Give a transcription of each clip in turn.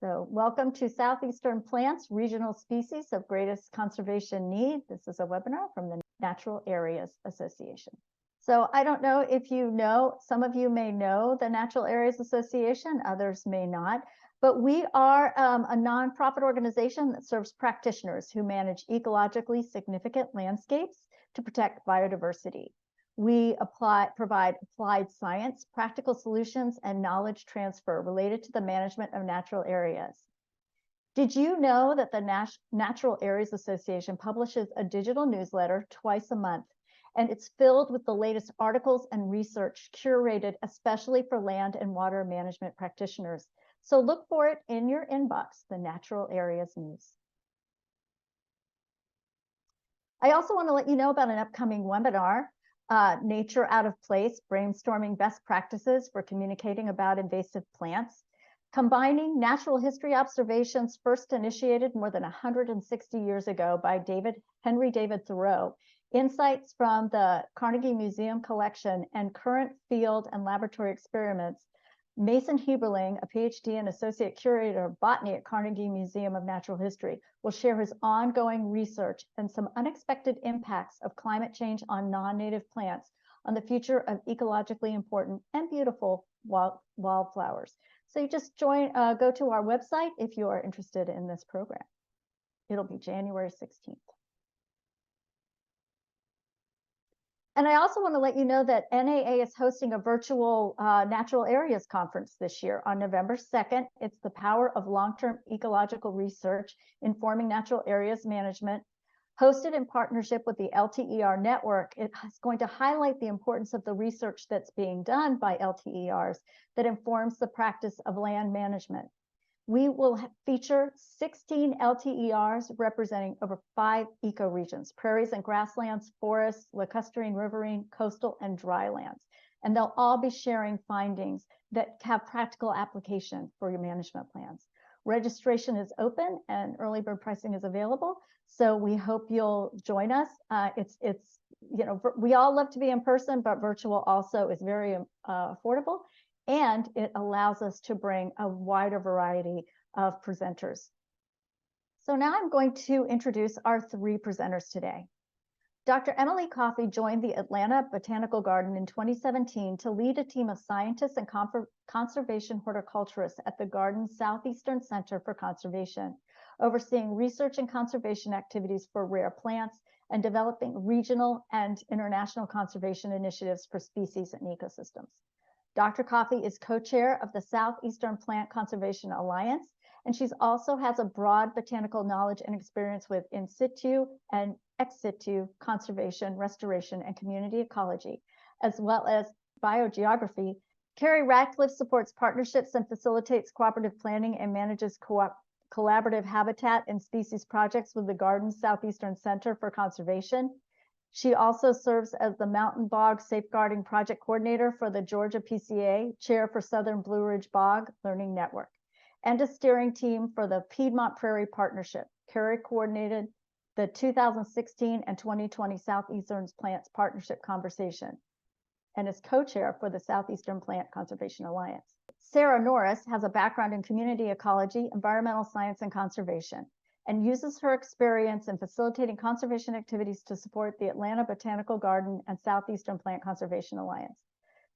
So welcome to Southeastern Plants, Regional Species of Greatest Conservation Need. This is a webinar from the Natural Areas Association. So I don't know if you know, some of you may know the Natural Areas Association, others may not, but we are a nonprofit organization that serves practitioners who manage ecologically significant landscapes to protect biodiversity. We provide applied science, practical solutions, and knowledge transfer related to the management of natural areas. Did you know that the Natural Areas Association publishes a digital newsletter twice a month, and it's filled with the latest articles and research curated especially for land and water management practitioners? So look for it in your inbox, the Natural Areas News. I also want to let you know about an upcoming webinar, Nature Out of Place, Brainstorming Best Practices for Communicating About Invasive Plants, combining natural history observations first initiated more than 160 years ago by Henry David Thoreau, insights from the Carnegie Museum collection, and current field and laboratory experiments. Mason Huberling, a PhD and Associate Curator of Botany at Carnegie Museum of Natural History, will share his ongoing research and some unexpected impacts of climate change on non-native plants on the future of ecologically important and beautiful wildflowers. So you just go to our website if you are interested in this program. It'll be January 16th. And I also want to let you know that NAA is hosting a virtual Natural Areas Conference this year on November 2nd. It's the power of long-term ecological research informing natural areas management, hosted in partnership with the LTER network. It is going to highlight the importance of the research that's being done by LTERs that informs the practice of land management. We will feature 16 LTERs representing over 5 ecoregions: prairies and grasslands, forests, lacustrine, riverine, coastal, and drylands. And they'll all be sharing findings that have practical application for your management plans. Registration is open and early bird pricing is available. So we hope you'll join us. We all love to be in person, but virtual also is very affordable. And it allows us to bring a wider variety of presenters. So now I'm going to introduce our 3 presenters today. Dr. Emily Coffey joined the Atlanta Botanical Garden in 2017 to lead a team of scientists and conservation horticulturists at the garden's Southeastern Center for Conservation, overseeing research and conservation activities for rare plants and developing regional and international conservation initiatives for species and ecosystems. Dr. Coffey is co-chair of the Southeastern Plant Conservation Alliance, and she also has a broad botanical knowledge and experience with in situ and ex situ conservation, restoration, and community ecology, as well as biogeography. Carrie Radcliff supports partnerships and facilitates cooperative planning and manages collaborative habitat and species projects with the Garden's Southeastern Center for Conservation. She also serves as the Mountain Bog Safeguarding Project Coordinator for the Georgia PCA, Chair for Southern Blue Ridge Bog Learning Network, and a steering team for the Piedmont Prairie Partnership. Carrie coordinated the 2016 and 2020 Southeastern Plants Partnership Conversation and is co-chair for the Southeastern Plant Conservation Alliance. Sarah Norris has a background in community ecology, environmental science, and conservation, and uses her experience in facilitating conservation activities to support the Atlanta Botanical Garden and Southeastern Plant Conservation Alliance.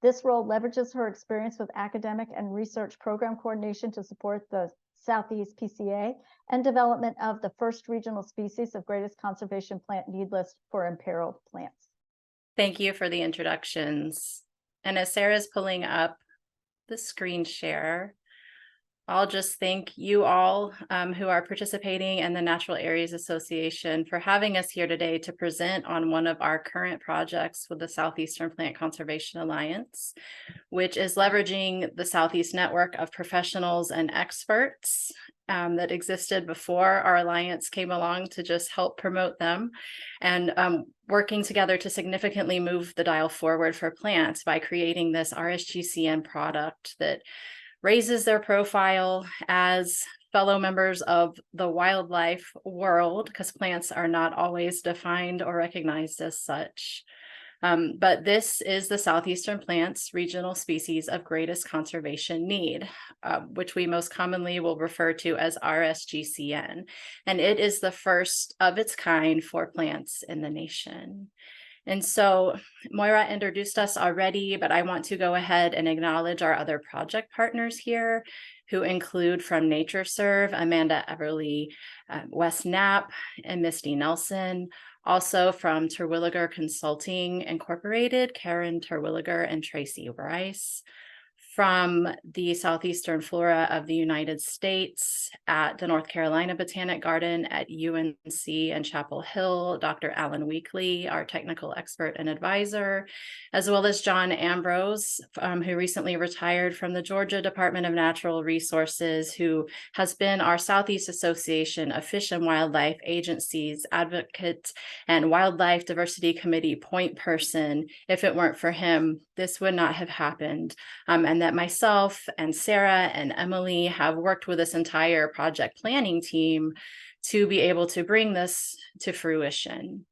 This role leverages her experience with academic and research program coordination to support the Southeast PCA and development of the first regional species of greatest conservation plant need list for imperiled plants. Thank you for the introductions. And as Sarah's pulling up the screen share, I'll just thank you all who are participating in the Natural Areas Association for having us here today to present on one of our current projects with the Southeastern Plant Conservation Alliance, which is leveraging the Southeast network of professionals and experts that existed before our alliance came along to just help promote them, and working together to significantly move the dial forward for plants by creating this RSGCN product that raises their profile as fellow members of the wildlife world, because plants are not always defined or recognized as such. But this is the Southeastern plants regional species of greatest conservation need, which we most commonly will refer to as RSGCN. And it is the first of its kind for plants in the nation. And so Moira introduced us already, but I want to go ahead and acknowledge our other project partners here, who include from NatureServe, Amanda Everly, Wes Knapp, and Misty Nelson. Also from Terwilliger Consulting Incorporated, Karen Terwilliger and Tracy Bryce. From the Southeastern Flora of the United States at the North Carolina Botanic Garden at UNC and Chapel Hill, Dr. Alan Weekly, our technical expert and advisor, as well as John Ambrose, who recently retired from the Georgia Department of Natural Resources, who has been our Southeast Association of Fish and Wildlife Agencies advocate and Wildlife Diversity Committee point person. If it weren't for him, this would not have happened. And that myself and Sarah and Emily have worked with this entire project planning team to be able to bring this to fruition.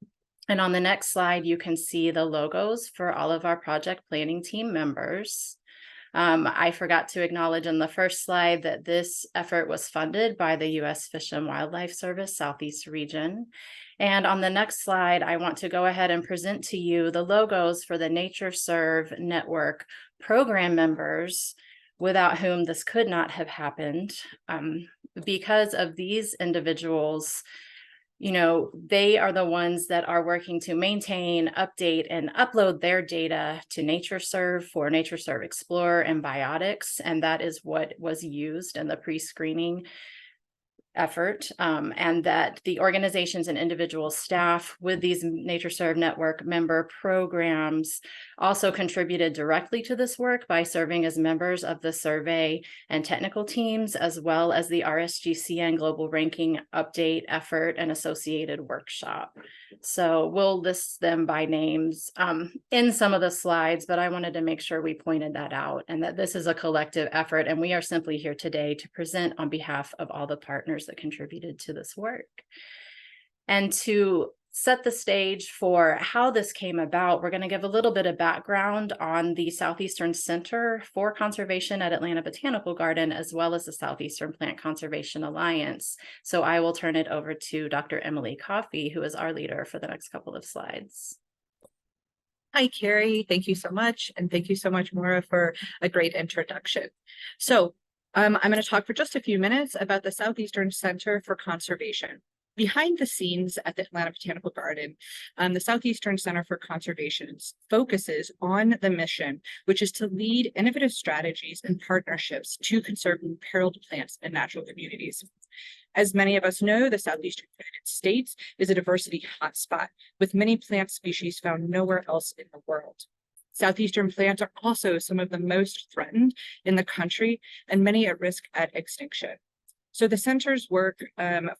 And on the next slide, you can see the logos for all of our project planning team members. I forgot to acknowledge in the first slide that this effort was funded by the U.S. Fish and Wildlife Service Southeast region. And on the next slide, I want to go ahead and present to you the logos for the NatureServe Network program members, without whom this could not have happened. Because of these individuals, you know, they are the ones that are working to maintain, update, and upload their data to NatureServe for NatureServe Explorer and Biotics, and that is what was used in the pre-screening effort, and that the organizations and individual staff with these NatureServe Network member programs also contributed directly to this work by serving as members of the survey and technical teams, as well as the RSGCN Global Ranking Update effort and associated workshop. So we'll list them by names in some of the slides, but I wanted to make sure we pointed that out and that this is a collective effort, and we are simply here today to present on behalf of all the partners that contributed to this work. And to set the stage for how this came about, we're going to give a little bit of background on the Southeastern Center for Conservation at Atlanta Botanical Garden, as well as the Southeastern Plant Conservation Alliance. So I will turn it over to Dr. Emily Coffey, who is our leader for the next couple of slides. Hi, Carrie. Thank you so much. And thank you so much, Maura, for a great introduction. So I'm going to talk for just a few minutes about the Southeastern Center for Conservation. Behind the scenes at the Atlanta Botanical Garden, the Southeastern Center for Conservation focuses on the mission, which is to lead innovative strategies and partnerships to conserve imperiled plants and natural communities. As many of us know, the Southeastern United States is a diversity hotspot, with many plant species found nowhere else in the world. Southeastern plants are also some of the most threatened in the country, and many at risk at extinction. So the center's work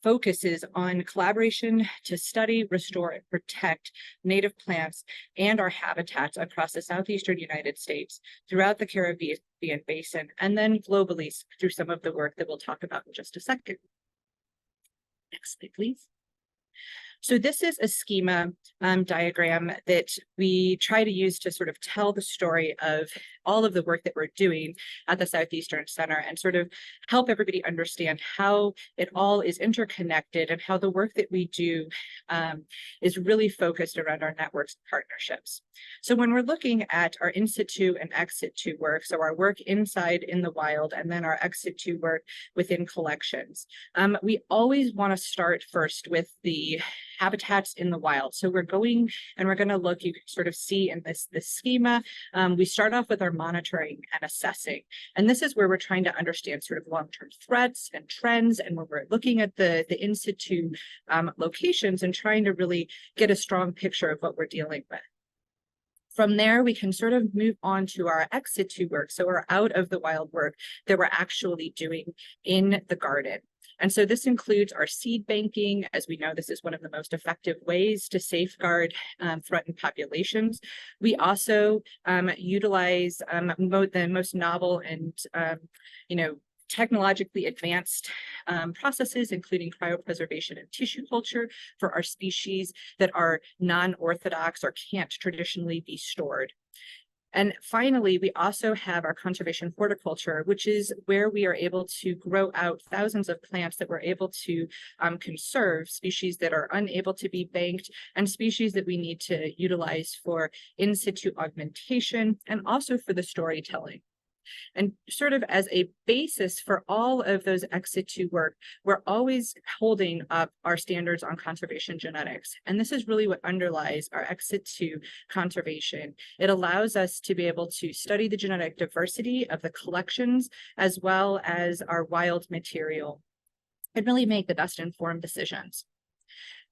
focuses on collaboration to study, restore, and protect native plants and our habitats across the Southeastern United States, throughout the Caribbean basin, and then globally through some of the work that we'll talk about in just a second. Next slide, please. So this is a schema diagram that we try to use to sort of tell the story of all of the work that we're doing at the Southeastern Center and sort of help everybody understand how it all is interconnected and how the work that we do is really focused around our networks and partnerships. So when we're looking at our in situ and ex situ work, so our work inside in the wild and then our ex situ work within collections, we always want to start first with the habitats in the wild. So we're going and we're going to look, you can sort of see in this schema, we start off with our monitoring and assessing. And this is where we're trying to understand sort of long-term threats and trends, and where we're looking at the in situ locations and trying to really get a strong picture of what we're dealing with. From there, we can sort of move on to our ex situ work, so our out of the wild work that we're actually doing in the garden. And so this includes our seed banking. As we know, this is one of the most effective ways to safeguard threatened populations. We also utilize the most novel and technologically advanced processes, including cryopreservation and tissue culture for our species that are non-orthodox or can't traditionally be stored. And finally, we also have our conservation horticulture, which is where we are able to grow out thousands of plants that we're able to conserve, species that are unable to be banked, and species that we need to utilize for in situ augmentation and also for the storytelling. And sort of as a basis for all of those ex situ work, we're always holding up our standards on conservation genetics. And this is really what underlies our ex situ conservation. It allows us to be able to study the genetic diversity of the collections as well as our wild material and really make the best informed decisions.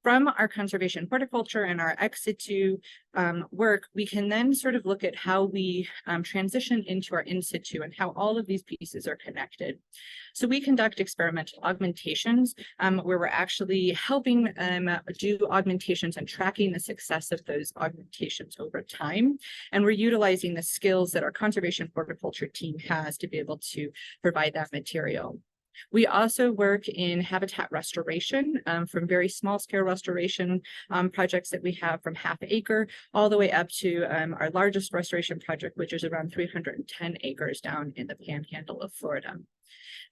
From our conservation horticulture and our ex situ work, we can then sort of look at how we transition into our in situ and how all of these pieces are connected. So we conduct experimental augmentations where we're actually helping do augmentations and tracking the success of those augmentations over time. And we're utilizing the skills that our conservation horticulture team has to be able to provide that material. We also work in habitat restoration from very small scale restoration projects that we have from ½ acre all the way up to our largest restoration project, which is around 310 acres down in the panhandle of Florida.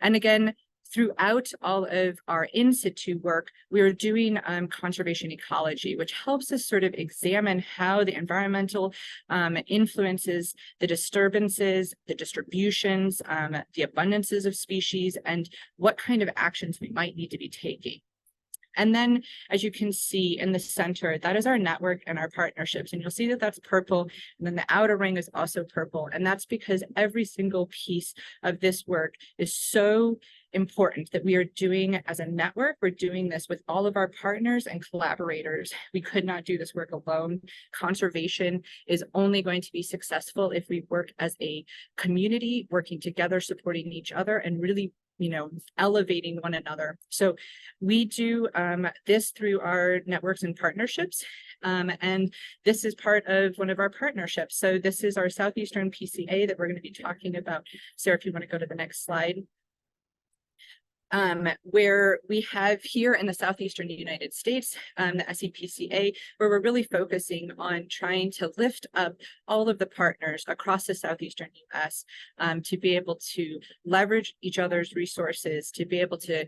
And again, throughout all of our in situ work, we are doing conservation ecology, which helps us sort of examine how the environmental influences, the disturbances, the distributions, the abundances of species, and what kind of actions we might need to be taking. And then, as you can see in the center, that is our network and our partnerships. And you'll see that that's purple. And then the outer ring is also purple. And that's because every single piece of this work is so important that we are doing as a network. We're doing this with all of our partners and collaborators. We could not do this work alone. Conservation is only going to be successful if we work as a community, working together, supporting each other, and really elevating one another. So we do this through our networks and partnerships. And this is part of one of our partnerships. So this is our Southeastern PCA that we're going to be talking about. Sarah, if you want to go to the next slide. Where we have here in the Southeastern United States, the SEPCA, where we're really focusing on trying to lift up all of the partners across the Southeastern US to be able to leverage each other's resources, to be able to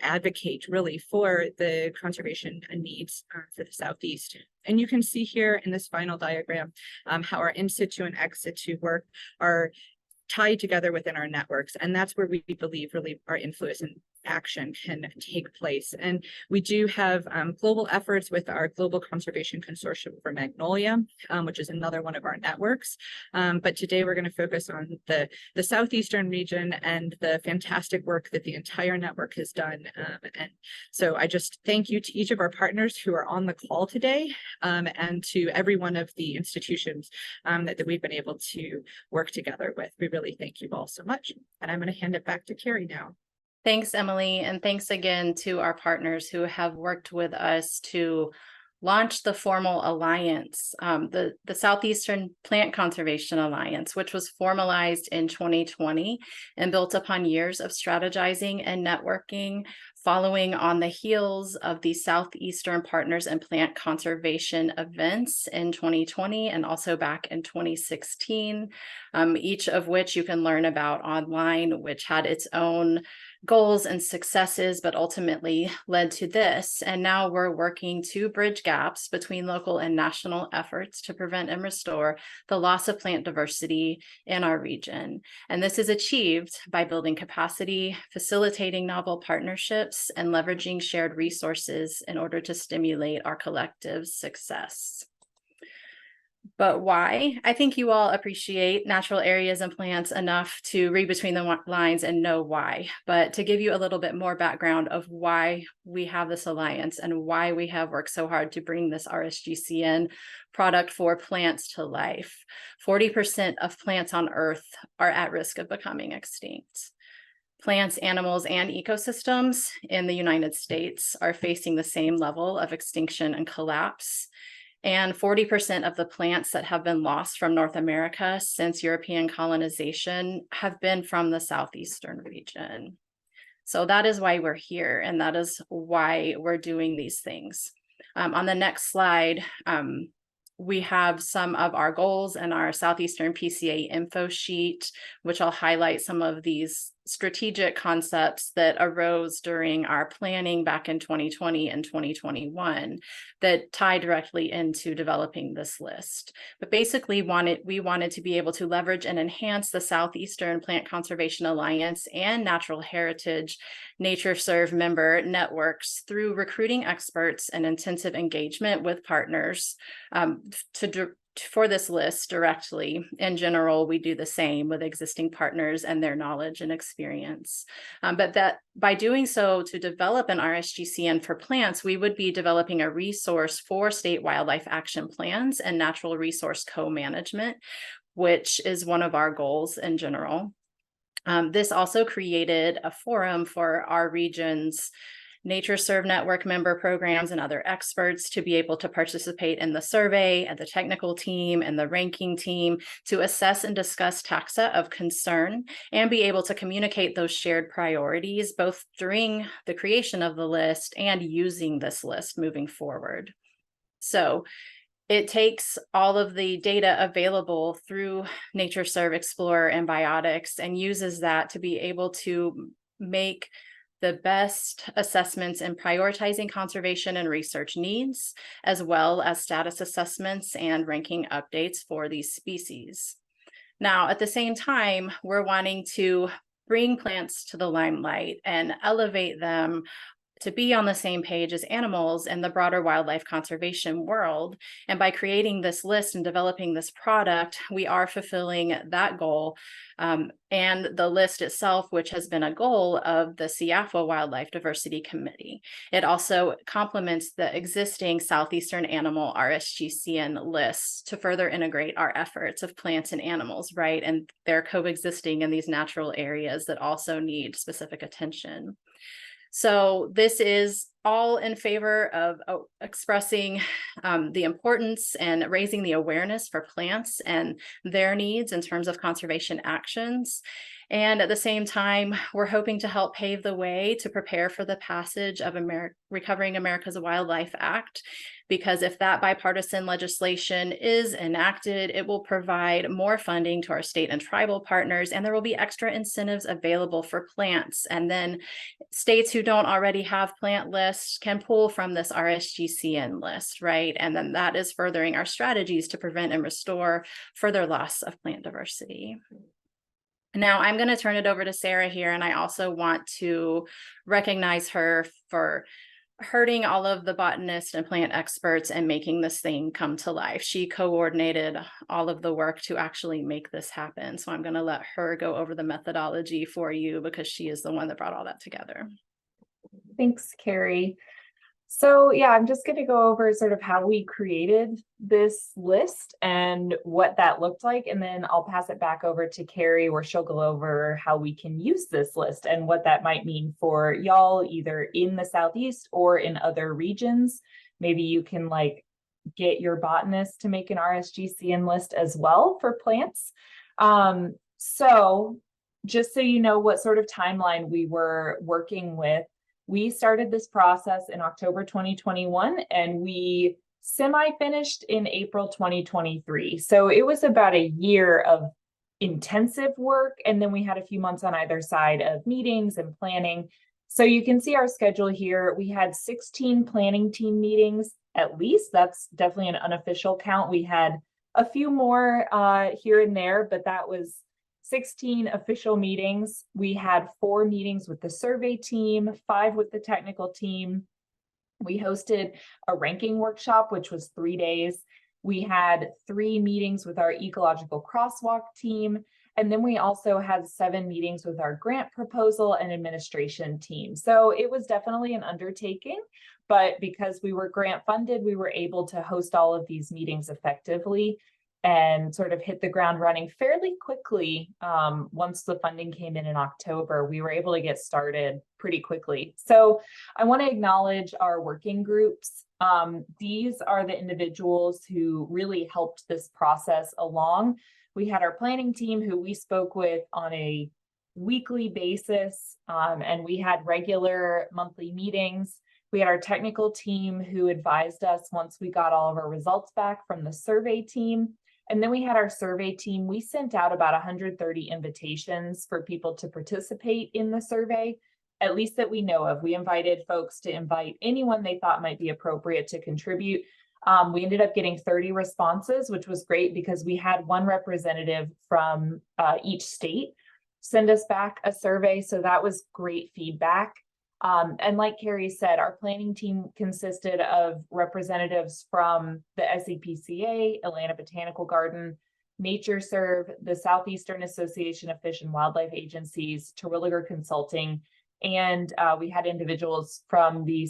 advocate really for the conservation needs for the Southeast. And you can see here in this final diagram how our in situ and ex situ work are tied together within our networks. And that's where we believe really our influence and action can take place. And we do have global efforts with our Global Conservation Consortium for Magnolia, which is another one of our networks. But today we're going to focus on the Southeastern region and the fantastic work that the entire network has done. And so I just thank you to each of our partners who are on the call today and to every one of the institutions that we've been able to work together with. We really thank you all so much. And I'm going to hand it back to Carrie now. Thanks, Emily, and thanks again to our partners who have worked with us to launch the formal alliance, the Southeastern Plant Conservation Alliance, which was formalized in 2020 and built upon years of strategizing and networking, following on the heels of the Southeastern Partners and Plant Conservation events in 2020 and also back in 2016, each of which you can learn about online, which had its own goals and successes, but ultimately led to this. And now we're working to bridge gaps between local and national efforts to prevent and restore the loss of plant diversity in our region. And this is achieved by building capacity, facilitating novel partnerships, and leveraging shared resources in order to stimulate our collective success. But why? I think you all appreciate natural areas and plants enough to read between the lines and know why. But to give you a little bit more background of why we have this alliance and why we have worked so hard to bring this RSGCN product for plants to life. 40% of plants on Earth are at risk of becoming extinct. Plants, animals, and ecosystems in the United States are facing the same level of extinction and collapse. And 40% of the plants that have been lost from North America since European colonization have been from the Southeastern region. So that is why we're here, and that is why we're doing these things. On the next slide, we have some of our goals in our Southeastern PCA info sheet, which I'll highlight some of these strategic concepts that arose during our planning back in 2020 and 2021 that tie directly into developing this list. But basically we wanted to be able to leverage and enhance the Southeastern Plant Conservation Alliance and Natural Heritage NatureServe member networks through recruiting experts and intensive engagement with partners for this list directly. In general, we do the same with existing partners and their knowledge and experience. But that by doing so, to develop an RSGCN for plants, we would be developing a resource for state wildlife action plans and natural resource co-management, which is one of our goals in general. This also created a forum for our region's NatureServe network member programs and other experts to be able to participate in the survey and the technical team and the ranking team to assess and discuss taxa of concern and be able to communicate those shared priorities both during the creation of the list and using this list moving forward. So it takes all of the data available through NatureServe Explorer and Biotics and uses that to be able to make the best assessments in prioritizing conservation and research needs, as well as status assessments and ranking updates for these species. Now, at the same time, we're wanting to bring plants to the limelight and elevate them to be on the same page as animals in the broader wildlife conservation world. And by creating this list and developing this product, we are fulfilling that goal. And the list itself, which has been a goal of the SIAFWA Wildlife Diversity Committee. It also complements the existing Southeastern Animal RSGCN lists to further integrate our efforts of plants and animals, right? And they're coexisting in these natural areas that also need specific attention. So this is all in favor of expressing the importance and raising the awareness for plants and their needs in terms of conservation actions. And at the same time, we're hoping to help pave the way to prepare for the passage of Recovering America's Wildlife Act, because if that bipartisan legislation is enacted, it will provide more funding to our state and tribal partners, and there will be extra incentives available for plants. And then states who don't already have plant lists can pull from this RSGCN list, right? And then that is furthering our strategies to prevent and restore further loss of plant diversity. Now I'm going to turn it over to Sarah here, and I also want to recognize her for herding all of the botanists and plant experts and making this thing come to life. She coordinated all of the work to actually make this happen. So I'm going to let her go over the methodology for you because she is the one that brought all that together. Thanks, Carrie. So yeah, I'm just going to go over sort of how we created this list and what that looked like. And then I'll pass it back over to Carrie, where she'll go over how we can use this list and what that might mean for y'all, either in the Southeast or in other regions. Maybe you can get your botanist to make an RSGCN list as well for plants. So just so you know what sort of timeline we were working with, we started this process in October 2021, and we semi-finished in April 2023. So it was about a year of intensive work, and then we had a few months on either side of meetings and planning. So you can see our schedule here. We had 16 planning team meetings, at least. That's definitely an unofficial count. We had a few more here and there, but that was 16 official meetings. We had 4 meetings with the survey team, 5 with the technical team. We hosted a ranking workshop, which was 3 days. We had 3 meetings with our ecological crosswalk team. And then we also had 7 meetings with our grant proposal and administration team. So it was definitely an undertaking, but because we were grant funded, we were able to host all of these meetings effectively. and sort of hit the ground running fairly quickly. Once the funding came in October, we were able to get started pretty quickly. So I want to acknowledge our working groups. These are the individuals who really helped this process along. We had our planning team who we spoke with on a weekly basis, and we had regular monthly meetings. We had our technical team who advised us once we got all of our results back from the survey team. And then we had our survey team. We sent out about 130 invitations for people to participate in the survey, at least that we know of. We invited folks to invite anyone they thought might be appropriate to contribute. We ended up getting 30 responses, which was great because we had one representative from each state send us back a survey. So that was great feedback. And like Carrie said, our planning team consisted of representatives from the SEPCA, Atlanta Botanical Garden, NatureServe, the Southeastern Association of Fish and Wildlife Agencies, Terwilliger Consulting, and we had individuals from the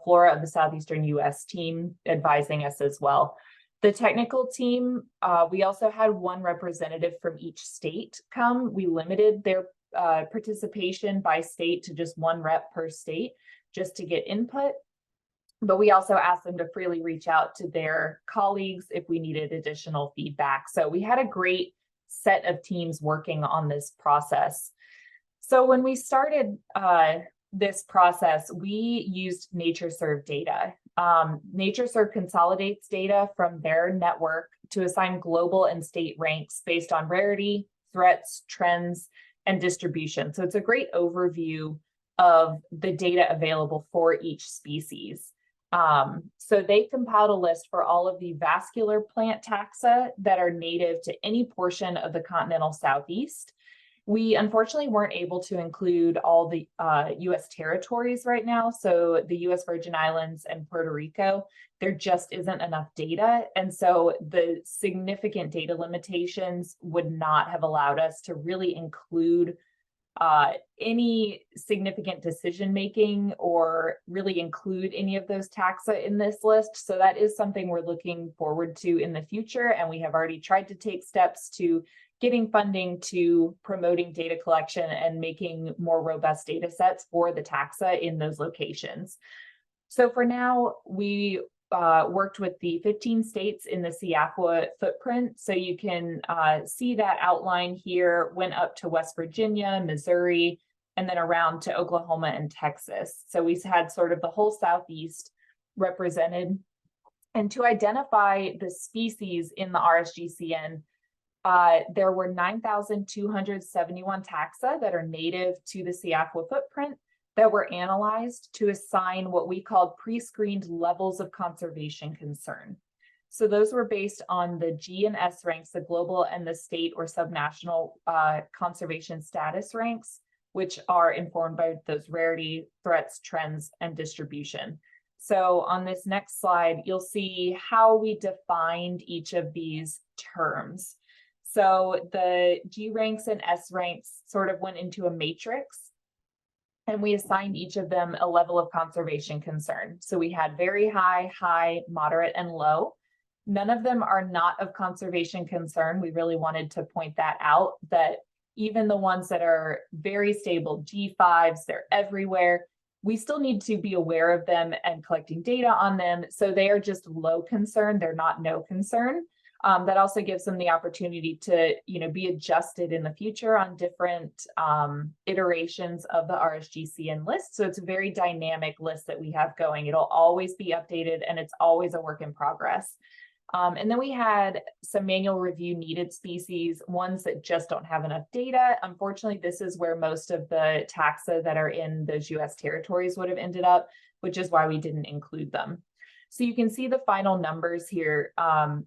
flora of the Southeastern US team advising us as well. The technical team, we also had one representative from each state come. We limited their participation by state to just one rep per state just to get input. But we also asked them to freely reach out to their colleagues if we needed additional feedback. So we had a great set of teams working on this process. So when we started this process, we used NatureServe data. NatureServe consolidates data from their network to assign global and state ranks based on rarity, threats, trends, and distribution. So it's a great overview of the data available for each species. So they compiled a list for all of the vascular plant taxa that are native to any portion of the continental Southeast. We unfortunately weren't able to include all the US territories right now. So the US Virgin Islands and Puerto Rico, there just isn't enough data. And so the significant data limitations would not have allowed us to really include any significant decision-making or really include any of those taxa in this list. So that is something we're looking forward to in the future. And we have already tried to take steps to getting funding to promoting data collection and making more robust data sets for the taxa in those locations. So for now, we worked with the 15 states in the SEAFWA footprint. So you can see that outline here, went up to West Virginia, Missouri, and then around to Oklahoma and Texas. So we had sort of the whole Southeast represented. And to identify the species in the RSGCN, there were 9,271 taxa that are native to the SEAFWA footprint that were analyzed to assign what we called pre-screened levels of conservation concern. So those were based on the G and S ranks, the global and the state or subnational conservation status ranks, which are informed by those rarity, threats, trends, and distribution. So on this next slide, you'll see how we defined each of these terms. So the G ranks and S ranks sort of went into a matrix, and we assigned each of them a level of conservation concern. So we had very high, high, moderate, and low. None of them are not of conservation concern. We really wanted to point that out, that even the ones that are very stable, G5s, they're everywhere. We still need to be aware of them and collecting data on them. So they are just low concern. They're not no concern. That also gives them the opportunity to, be adjusted in the future on different iterations of the RSGCN list. So it's a very dynamic list that we have going. It'll always be updated, and it's always a work in progress. And then we had some manual review needed species, ones that just don't have enough data. Unfortunately, this is where most of the taxa that are in those US territories would have ended up, which is why we didn't include them. So you can see the final numbers here.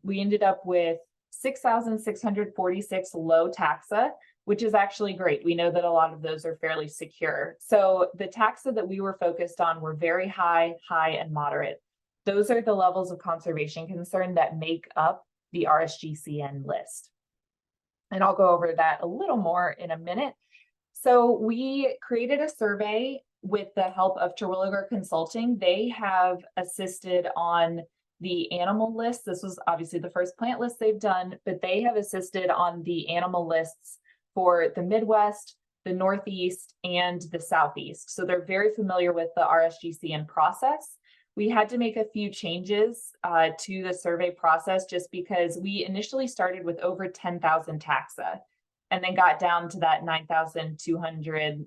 We ended up with 6,646 low taxa, which is actually great. We know that a lot of those are fairly secure. So the taxa that we were focused on were very high, high, and moderate. Those are the levels of conservation concern that make up the RSGCN list. And I'll go over that a little more in a minute. So we created a survey with the help of Terwilliger Consulting. They have assisted on the animal list. This was obviously the first plant list they've done, but they have assisted on the animal lists for the Midwest, the Northeast, and the Southeast. So they're very familiar with the RSGCN process. We had to make a few changes to the survey process just because we initially started with over 10,000 taxa and then got down to that 9,200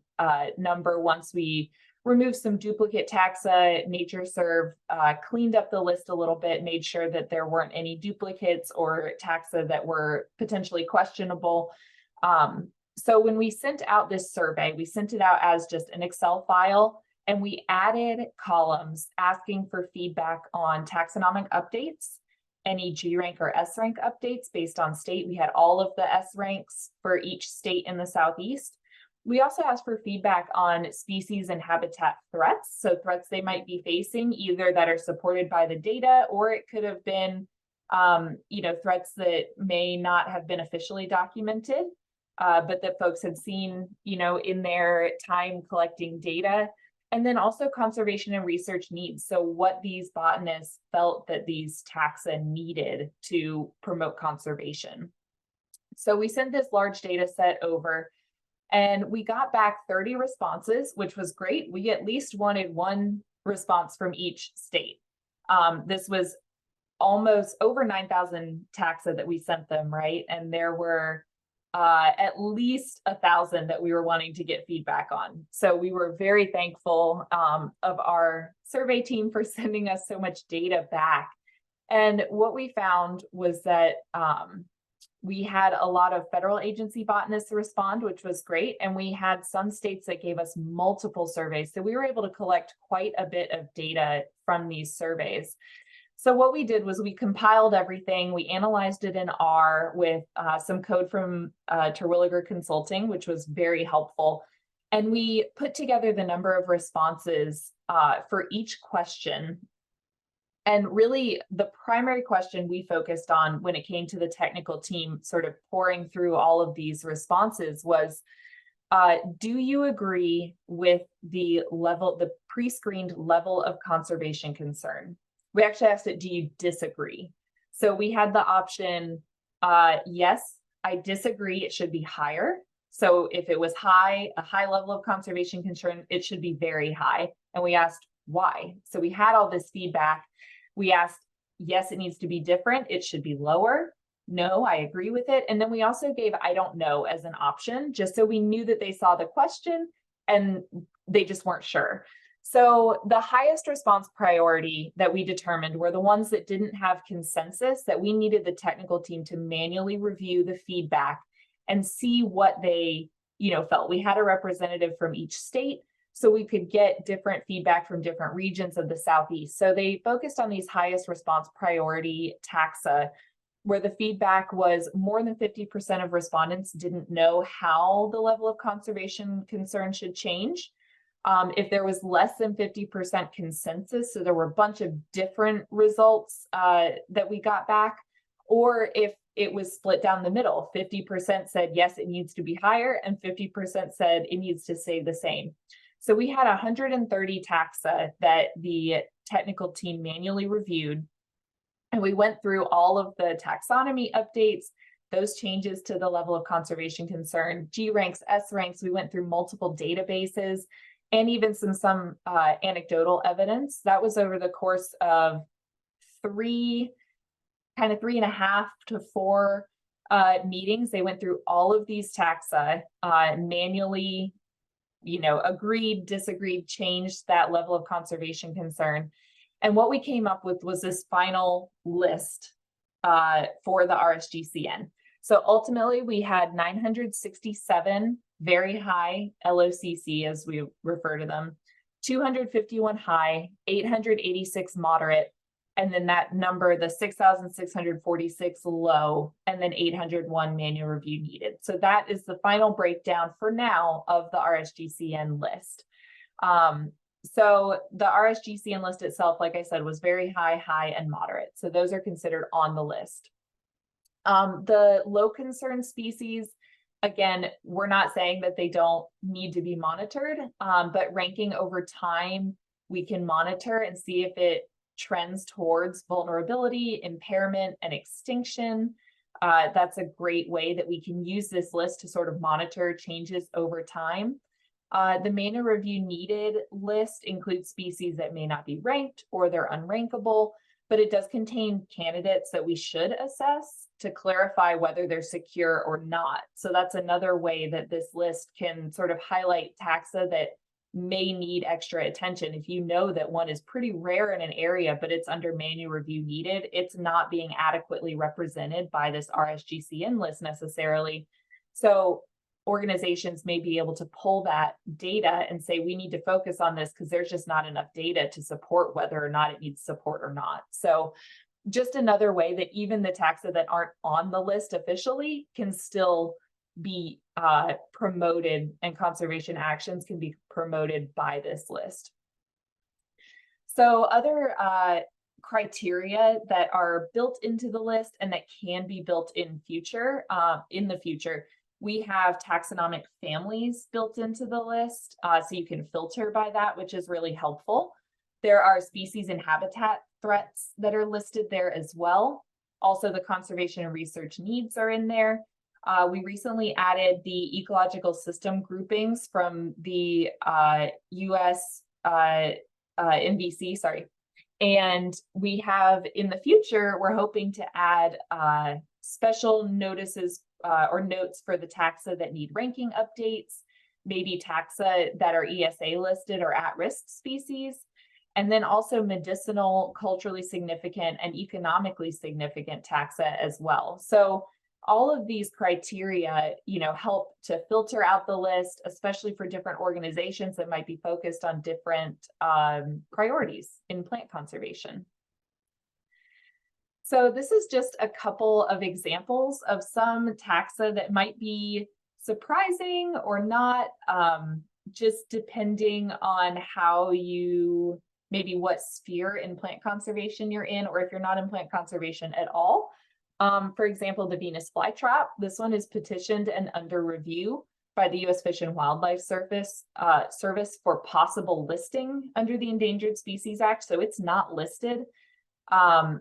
number once we removed some duplicate taxa. NatureServe cleaned up the list a little bit, made sure that there weren't any duplicates or taxa that were potentially questionable. So when we sent out this survey, we sent it out as just an Excel file, and we added columns asking for feedback on taxonomic updates, any G rank or S rank updates based on state. We had all of the S ranks for each state in the Southeast. We also asked for feedback on species and habitat threats. So threats they might be facing, either that are supported by the data, or it could have been, threats that may not have been officially documented, but that folks had seen, in their time collecting data. And then also conservation and research needs. So what these botanists felt that these taxa needed to promote conservation. So we sent this large data set over, and we got back 30 responses, which was great. We at least wanted one response from each state. This was almost over 9,000 taxa that we sent them, right? And there were at least 1,000 that we were wanting to get feedback on. So we were very thankful of our survey team for sending us so much data back. And what we found was that we had a lot of federal agency botanists respond, which was great. And we had some states that gave us multiple surveys. So we were able to collect quite a bit of data from these surveys. So what we did was we compiled everything. We analyzed it in R with some code from Terwilliger Consulting, which was very helpful. And we put together the number of responses for each question. And really, the primary question we focused on when it came to the technical team sort of pouring through all of these responses was, do you agree with the pre-screened level of conservation concern? We actually asked it, do you disagree? So we had the option, yes, I disagree, it should be higher. So if it was high, a high level of conservation concern, it should be very high. And we asked why. So we had all this feedback. We asked, yes, it needs to be different, it should be lower. No, I agree with it. And then we also gave I don't know as an option, just so we knew that they saw the question and they just weren't sure. So the highest response priority that we determined were the ones that didn't have consensus, that we needed the technical team to manually review the feedback and see what they, felt. We had a representative from each state, so we could get different feedback from different regions of the Southeast. So they focused on these highest response priority taxa, where the feedback was more than 50% of respondents didn't know how the level of conservation concern should change. If there was less than 50% consensus, so there were a bunch of different results that we got back, or if it was split down the middle, 50% said, yes, it needs to be higher, and 50% said it needs to stay the same. So we had 130 taxa that the technical team manually reviewed, and we went through all of the taxonomy updates, those changes to the level of conservation concern, G ranks, S ranks. We went through multiple databases, and even some anecdotal evidence. That was over the course of 3.5 to 4 meetings. They went through all of these taxa, manually, agreed, disagreed, changed that level of conservation concern. And what we came up with was this final list for the RSGCN. So ultimately, we had 967 very high LOCC, as we refer to them, 251 high, 886 moderate, and then that number, the 6,646 low, and then 801 manual review needed. So that is the final breakdown for now of the RSGCN list. So the RSGCN list itself, like I said, was very high, high, and moderate. So those are considered on the list. The low concern species, again, we're not saying that they don't need to be monitored, but ranking over time, we can monitor and see if it trends towards vulnerability, impairment, and extinction. That's a great way that we can use this list to sort of monitor changes over time. The MANA review needed list includes species that may not be ranked or they're unrankable, but it does contain candidates that we should assess to clarify whether they're secure or not. So that's another way that this list can sort of highlight taxa that may need extra attention. If you know that one is pretty rare in an area, but it's under manual review needed, it's not being adequately represented by this RSGCN list necessarily. So organizations may be able to pull that data and say, we need to focus on this because there's just not enough data to support whether or not it needs support or not. So just another way that even the taxa that aren't on the list officially can still be promoted, and conservation actions can be promoted by this list. So other criteria that are built into the list and that can be built in the future, we have taxonomic families built into the list, so you can filter by that, which is really helpful. There are species and habitat threats that are listed there as well. Also, the conservation and research needs are in there. We recently added the ecological system groupings from the US NVC, sorry. And we have in the future, we're hoping to add special notices or notes for the taxa that need ranking updates, maybe taxa that are ESA listed or at-risk species, and then also medicinal, culturally significant, and economically significant taxa as well. So all of these criteria, help to filter out the list, especially for different organizations that might be focused on different priorities in plant conservation. So this is just a couple of examples of some taxa that might be surprising or not, just depending on how you, maybe what sphere in plant conservation you're in, or if you're not in plant conservation at all. For example, the Venus flytrap, this one is petitioned and under review by the U.S. Fish and Wildlife Service for possible listing under the Endangered Species Act, so it's not listed.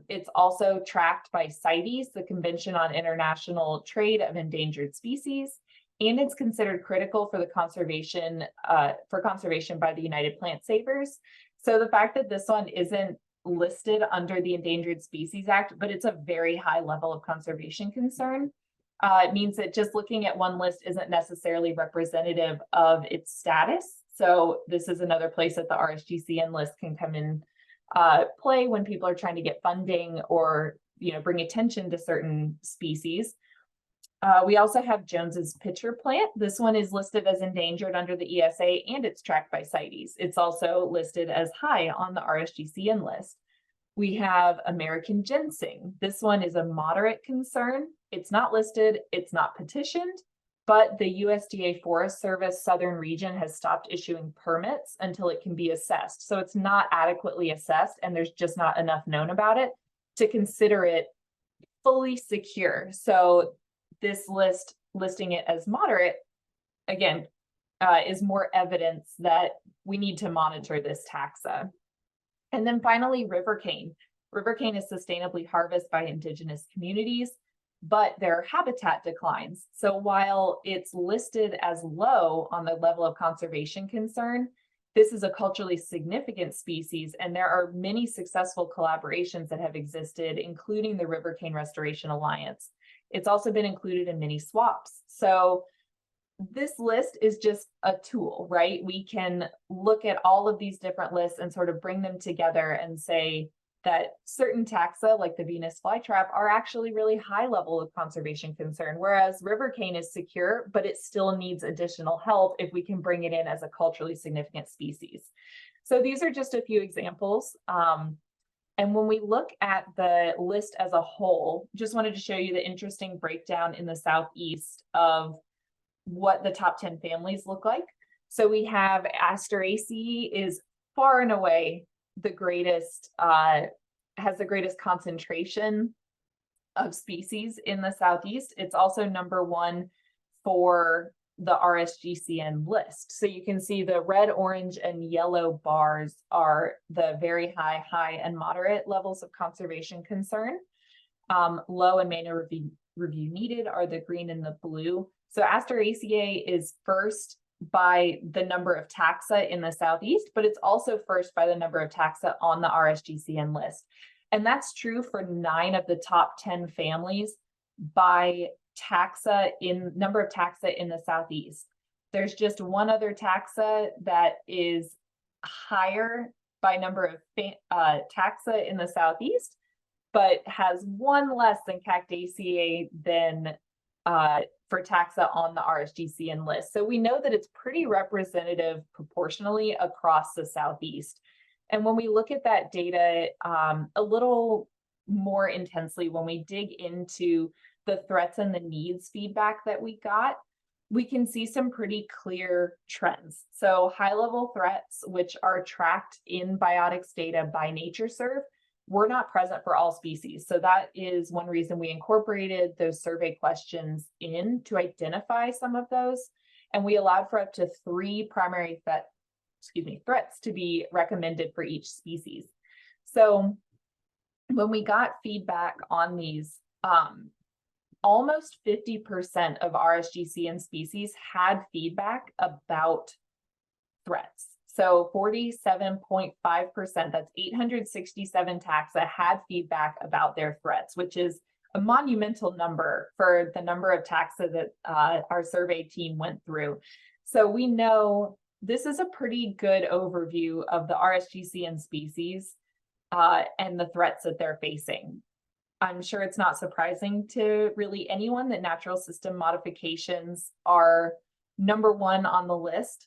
It's also tracked by CITES, the Convention on International Trade of Endangered Species, and it's considered critical for the conservation by the United Plant Savers. So the fact that this one isn't listed under the Endangered Species Act, but it's a very high level of conservation concern, it means that just looking at one list isn't necessarily representative of its status. So this is another place that the RSGCN list can come in play when people are trying to get funding or bring attention to certain species. We also have Jones's pitcher plant. This one is listed as endangered under the ESA and it's tracked by CITES. It's also listed as high on the RSGCN list. We have American ginseng. This one is a moderate concern. It's not listed, it's not petitioned, but the USDA Forest Service Southern region has stopped issuing permits until it can be assessed. So it's not adequately assessed and there's just not enough known about it to consider it fully secure. So this list listing it as moderate, again, is more evidence that we need to monitor this taxa. And then finally, river cane. River cane is sustainably harvested by indigenous communities, but there are habitat declines. So while it's listed as low on the level of conservation concern, this is a culturally significant species, and there are many successful collaborations that have existed, including the River Cane Restoration Alliance. It's also been included in many swaps. So this list is just a tool, right? We can look at all of these different lists and sort of bring them together and say that certain taxa, like the Venus flytrap, are actually really high level of conservation concern, whereas river cane is secure, but it still needs additional help if we can bring it in as a culturally significant species. So these are just a few examples. And when we look at the list as a whole, just wanted to show you the interesting breakdown in the Southeast of what the top 10 families look like. So we have Asteraceae is far and away the greatest, has the greatest concentration of species in the Southeast. It's also number one for the RSGCN list. So you can see the red, orange, and yellow bars are the very high, high, and moderate levels of conservation concern. Low and manual review needed are the green and the blue. So Asteraceae is first by the number of taxa in the Southeast, but it's also first by the number of taxa on the RSGCN list. And that's true for 9 of the top 10 families by taxa in number of taxa in the Southeast. There's just one other taxa that is higher by number of taxa in the Southeast, but has one less than Cactaceae than for taxa on the RSGCN list. So we know that it's pretty representative proportionally across the Southeast. And when we look at that data a little more intensely, when we dig into the threats and the needs feedback that we got, we can see some pretty clear trends. So high-level threats, which are tracked in biotics data by NatureServe, were not present for all species. So that is one reason we incorporated those survey questions in to identify some of those. And we allowed for up to 3 primary threats to be recommended for each species. So when we got feedback on these, almost 50% of RSGCN species had feedback about threats. So 47.5%, that's 867 taxa, had feedback about their threats, which is a monumental number for the number of taxa that our survey team went through. So we know this is a pretty good overview of the RSGCN species and the threats that they're facing. I'm sure it's not surprising to really anyone that natural system modifications are number 1 on the list.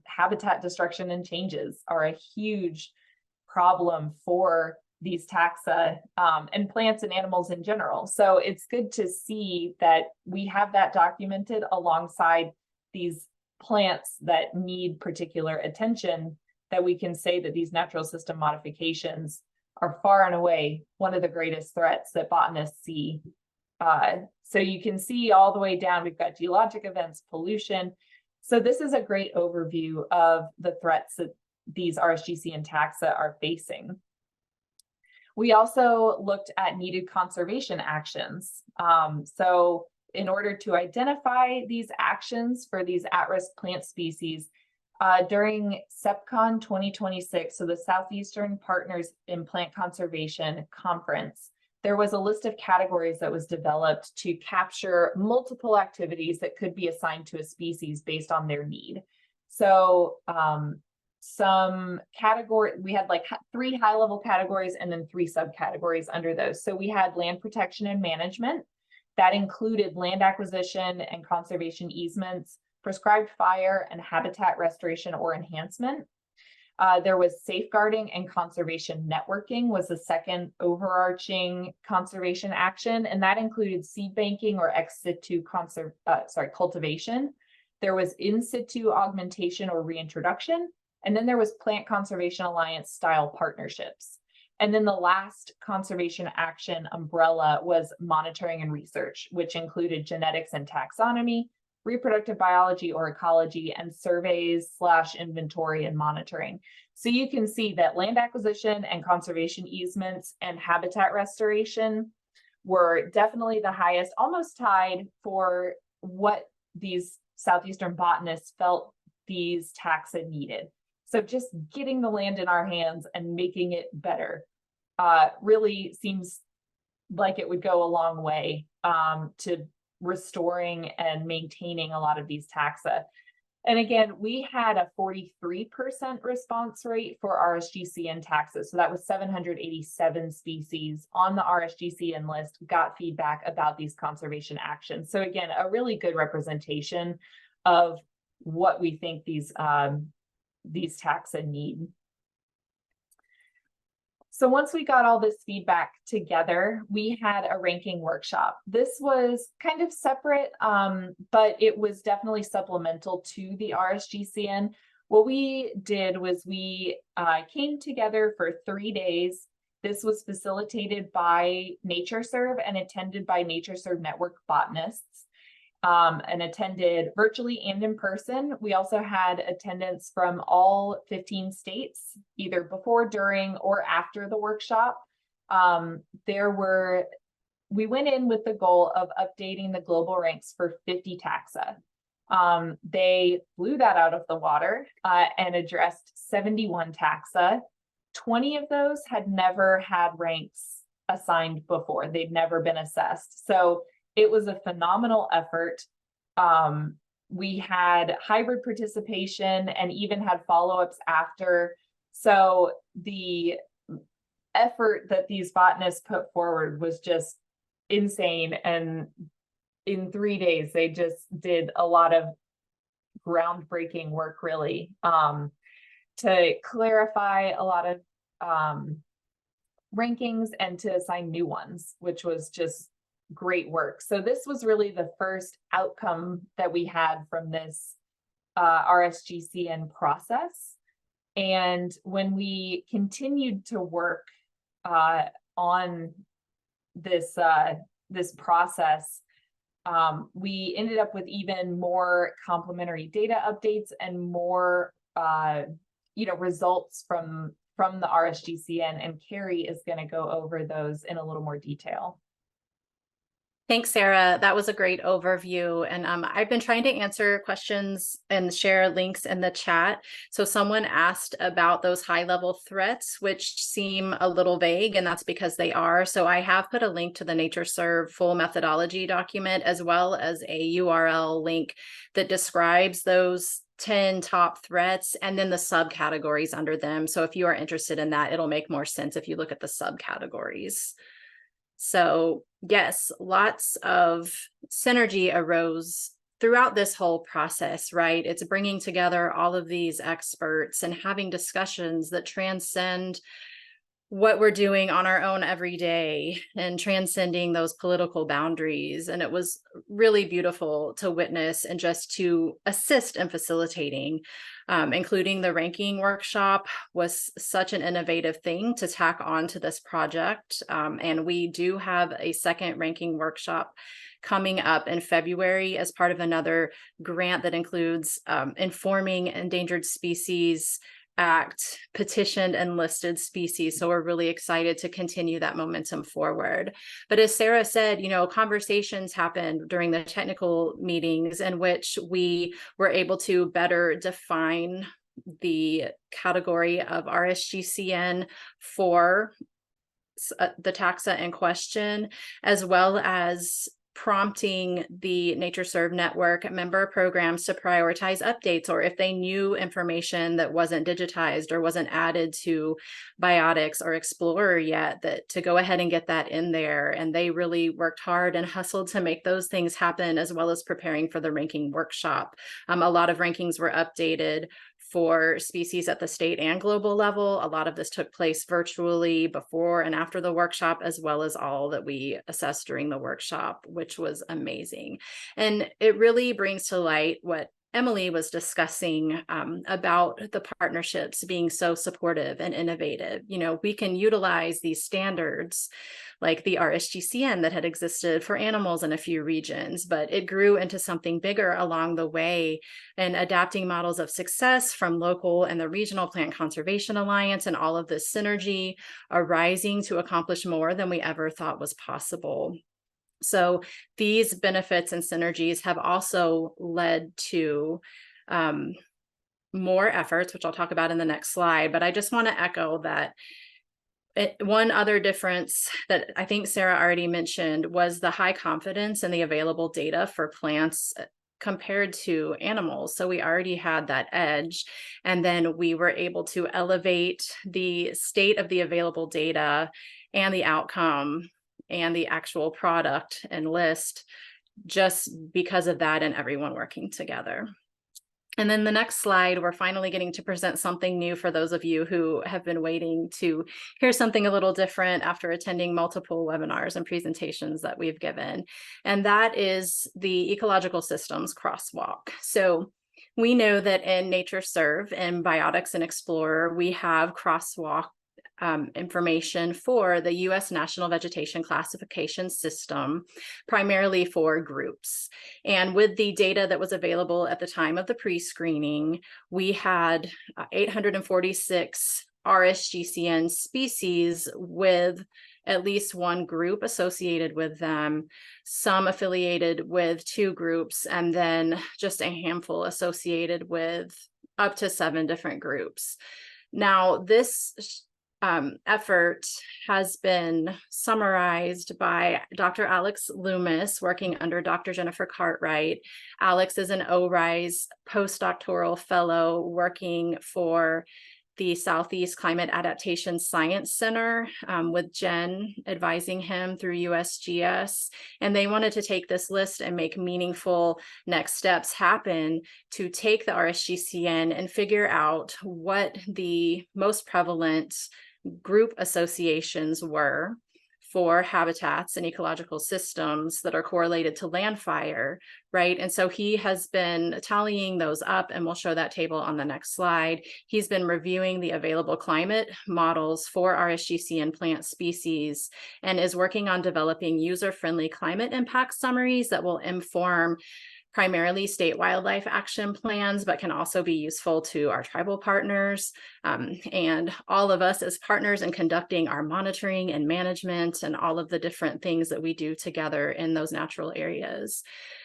Habitat destruction and changes are a huge problem for these taxa and plants and animals in general. So it's good to see that we have that documented alongside these plants that need particular attention, that we can say that these natural system modifications are far and away one of the greatest threats that botanists see. So you can see all the way down, we've got geologic events, pollution. So this is a great overview of the threats that these RSGCN taxa are facing. We also looked at needed conservation actions. So in order to identify these actions for these at-risk plant species, during SEPCON 2026, so the Southeastern Partners in Plant Conservation Conference, there was a list of categories that was developed to capture multiple activities that could be assigned to a species based on their need. So some category, we had like 3 high-level categories and then 3 subcategories under those. So we had land protection and management. That included land acquisition and conservation easements, prescribed fire and habitat restoration or enhancement. There was safeguarding and conservation networking was the second overarching conservation action, and that included seed banking or ex situ cultivation. There was in situ augmentation or reintroduction, and then there was Plant Conservation Alliance style partnerships. And then the last conservation action umbrella was monitoring and research, which included genetics and taxonomy, reproductive biology or ecology, and surveys / inventory and monitoring. So you can see that land acquisition and conservation easements and habitat restoration were definitely the highest, almost tied for what these Southeastern botanists felt these taxa needed. So just getting the land in our hands and making it better really seems like it would go a long way to restoring and maintaining a lot of these taxa. And again, we had a 43% response rate for RSGCN taxa. So that was 787 species on the RSGCN list got feedback about these conservation actions. So again, a really good representation of what we think these taxa need. So once we got all this feedback together, we had a ranking workshop. This was kind of separate, but it was definitely supplemental to the RSGCN. What we did was we came together for 3 days. This was facilitated by NatureServe and attended by NatureServe network botanists. and attended virtually and in person. We also had attendance from all 15 states, either before, during, or after the workshop. We went in with the goal of updating the global ranks for 50 taxa. They blew that out of the water and addressed 71 taxa. 20 of those had never had ranks assigned before. They'd never been assessed. So it was a phenomenal effort. We had hybrid participation and even had follow-ups after. So the effort that these botanists put forward was just insane. And in 3 days, they just did a lot of groundbreaking work, really, to clarify a lot of rankings and to assign new ones, which was just great work. So this was really the first outcome that we had from this RSGCN process. And when we continued to work on this process, we ended up with even more complementary data updates and more results from the RSGCN, and Carrie is going to go over those in a little more detail. Thanks, Sarah. That was a great overview. And I've been trying to answer questions and share links in the chat. So someone asked about those high-level threats, which seem a little vague, and that's because they are. So I have put a link to the NatureServe full methodology document, as well as a URL link that describes those 10 top threats and then the subcategories under them. So if you are interested in that, it'll make more sense if you look at the subcategories. So yes, lots of synergy arose throughout this whole process, right? It's bringing together all of these experts and having discussions that transcend what we're doing on our own every day and transcending those political boundaries. And it was really beautiful to witness and just to assist in facilitating. Including the ranking workshop was such an innovative thing to tack on to this project. And we do have a second ranking workshop coming up in February as part of another grant that includes Informing Endangered Species Act petitioned and listed species. So we're really excited to continue that momentum forward. But as Sarah said, conversations happened during the technical meetings in which we were able to better define the category of RSGCN for the taxa in question, as well as prompting the NatureServe network member programs to prioritize updates, or if they knew information that wasn't digitized or wasn't added to Biotics or Explorer yet, that to go ahead and get that in there. And they really worked hard and hustled to make those things happen, as well as preparing for the ranking workshop. A lot of rankings were updated for species at the state and global level. A lot of this took place virtually before and after the workshop, as well as all that we assessed during the workshop, which was amazing. And it really brings to light what Emily was discussing about the partnerships being so supportive and innovative. We can utilize these standards like the RSGCN that had existed for animals in a few regions, but it grew into something bigger along the way, and adapting models of success from local and the Regional Plant Conservation Alliance, and all of this synergy arising to accomplish more than we ever thought was possible. So these benefits and synergies have also led to more efforts, which I'll talk about in the next slide. But I just want to echo that one other difference that I think Sarah already mentioned was the high confidence in the available data for plants compared to animals. So we already had that edge, and then we were able to elevate the state of the available data and the outcome and the actual product and list just because of that and everyone working together. And then the next slide, we're finally getting to present something new for those of you who have been waiting to hear something a little different after attending multiple webinars and presentations that we've given. And that is the ecological systems crosswalk. So we know that in NatureServe and Biotics and Explorer, we have crosswalk information for the U.S. National Vegetation Classification System, primarily for groups. And with the data that was available at the time of the pre-screening, we had 846 RSGCN species with at least one group associated with them, some affiliated with 2 groups, and then just a handful associated with up to 7 different groups. Now, this effort has been summarized by Dr. Alex Loomis, working under Dr. Jennifer Cartwright. Alex is an ORISE postdoctoral fellow working for the Southeast Climate Adaptation Science Center, with Jen advising him through USGS. And they wanted to take this list and make meaningful next steps happen to take the RSGCN and figure out what the most prevalent group associations were for habitats and ecological systems that are correlated to land fire, right? And so he has been tallying those up, and we'll show that table on the next slide. He's been reviewing the available climate models for RSGCN plant species and is working on developing user-friendly climate impact summaries that will inform primarily state wildlife action plans, but can also be useful to our tribal partners and all of us as partners in conducting our monitoring and management and all of the different things that we do together in those natural areas.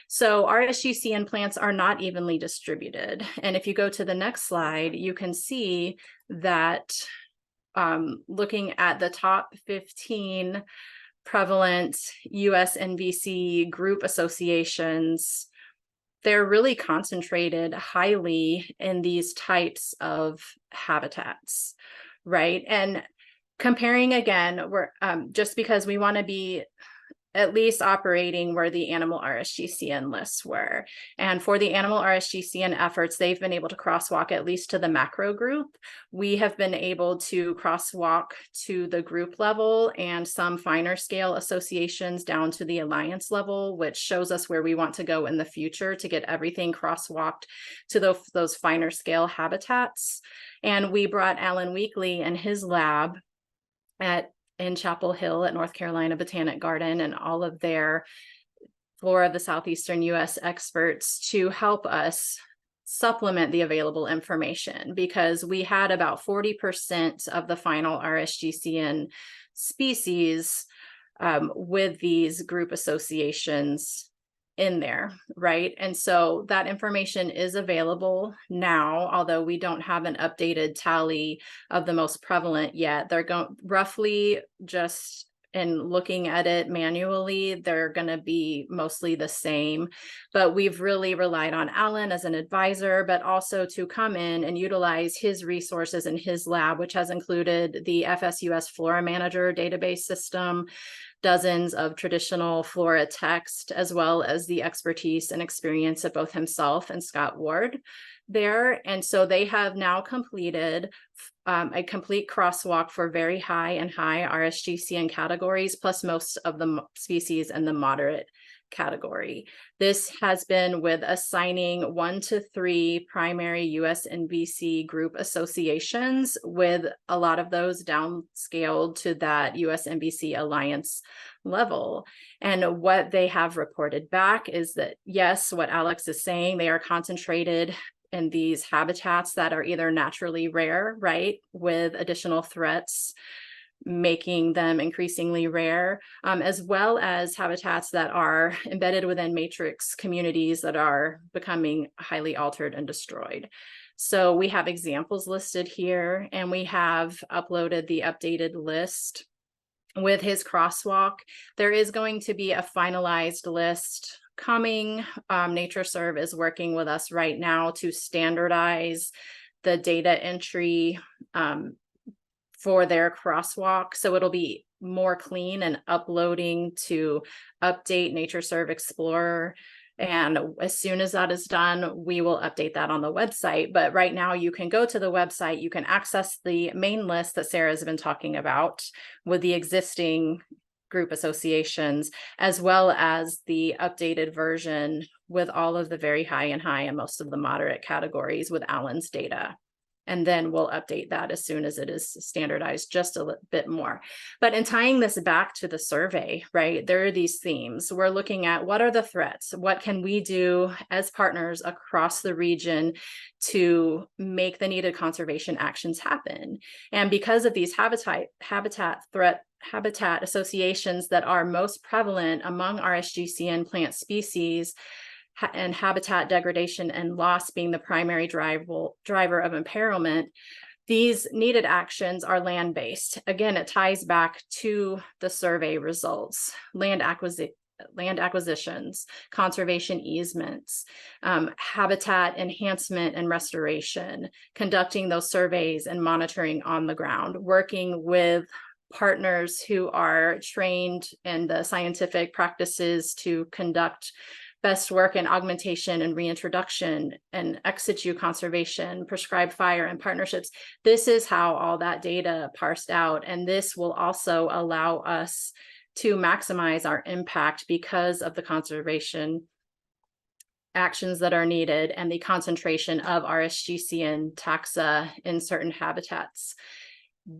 So RSGCN plants are not evenly distributed. And if you go to the next slide, you can see that looking at the top 15 prevalent US NVC group associations, they're really concentrated highly in these types of habitats, right? And comparing again, we're just because we want to be at least operating where the animal RSGCN lists were. And for the animal RSGCN efforts, they've been able to crosswalk at least to the macro group. We have been able to crosswalk to the group level and some finer scale associations down to the alliance level, which shows us where we want to go in the future to get everything crosswalked to those finer scale habitats. And we brought Alan Weekly and his lab in Chapel Hill at North Carolina Botanic Garden and all of their Flora of the Southeastern US experts to help us supplement the available information, because we had about 40% of the final RSGCN species with these group associations in there, right? And so that information is available now, although we don't have an updated tally of the most prevalent yet. They're going roughly, just in looking at it manually, they're going to be mostly the same. But we've really relied on Alan as an advisor, but also to come in and utilize his resources in his lab, which has included the FSUS Flora Manager database system, dozens of traditional flora text, as well as the expertise and experience of both himself and Scott Ward there. And so they have now completed a complete crosswalk for very high and high RSGCN categories, plus most of the species in the moderate category. This has been with assigning 1 to 3 primary US NVC group associations, with a lot of those downscaled to that US NVC Alliance level. And what they have reported back is that, yes, what Alex is saying, they are concentrated in these habitats that are either naturally rare, right, with additional threats making them increasingly rare, as well as habitats that are embedded within matrix communities that are becoming highly altered and destroyed. So we have examples listed here, and we have uploaded the updated list with his crosswalk. There is going to be a finalized list coming. NatureServe is working with us right now to standardize the data entry for their crosswalk, so it'll be more clean and uploading to update NatureServe Explorer. And as soon as that is done, we will update that on the website. But right now you can go to the website, you can access the main list that Sarah has been talking about with the existing group associations, as well as the updated version with all of the very high and high and most of the moderate categories with Alan's data. And then we'll update that as soon as it is standardized just a bit more. But in tying this back to the survey, right, there are these themes. We're looking at what are the threats? What can we do as partners across the region to make the needed conservation actions happen? And because of these habitat associations that are most prevalent among RSGCN plant species, and habitat degradation and loss being the primary driver of imperilment, these needed actions are land-based. Again, it ties back to the survey results: land acquisitions, conservation easements, habitat enhancement and restoration, conducting those surveys and monitoring on the ground, working with partners who are trained in the scientific practices to conduct best work in augmentation and reintroduction and ex situ conservation, prescribed fire and partnerships. This is how all that data parsed out. And this will also allow us to maximize our impact because of the conservation actions that are needed and the concentration of RSGCN taxa in certain habitats.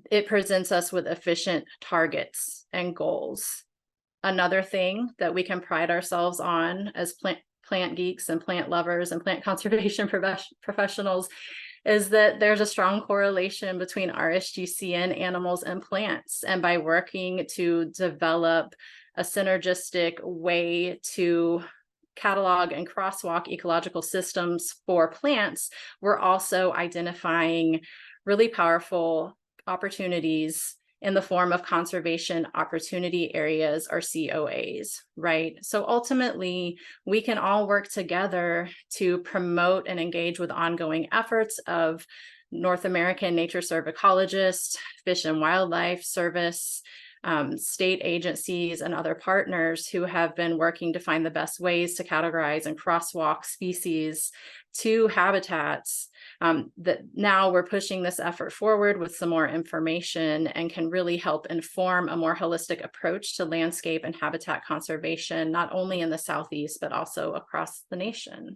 It presents us with efficient targets and goals. Another thing that we can pride ourselves on as plant geeks and plant lovers and plant conservation professionals is that there's a strong correlation between RSGCN animals and plants. And by working to develop a synergistic way to catalog and crosswalk ecological systems for plants, we're also identifying really powerful opportunities in the form of conservation opportunity areas, or COAs, right? So ultimately, we can all work together to promote and engage with ongoing efforts of North American nature reserve ecologists, Fish and Wildlife Service, state agencies, and other partners who have been working to find the best ways to categorize and crosswalk species to habitats. That now we're pushing this effort forward with some more information and can really help inform a more holistic approach to landscape and habitat conservation, not only in the Southeast, but also across the nation.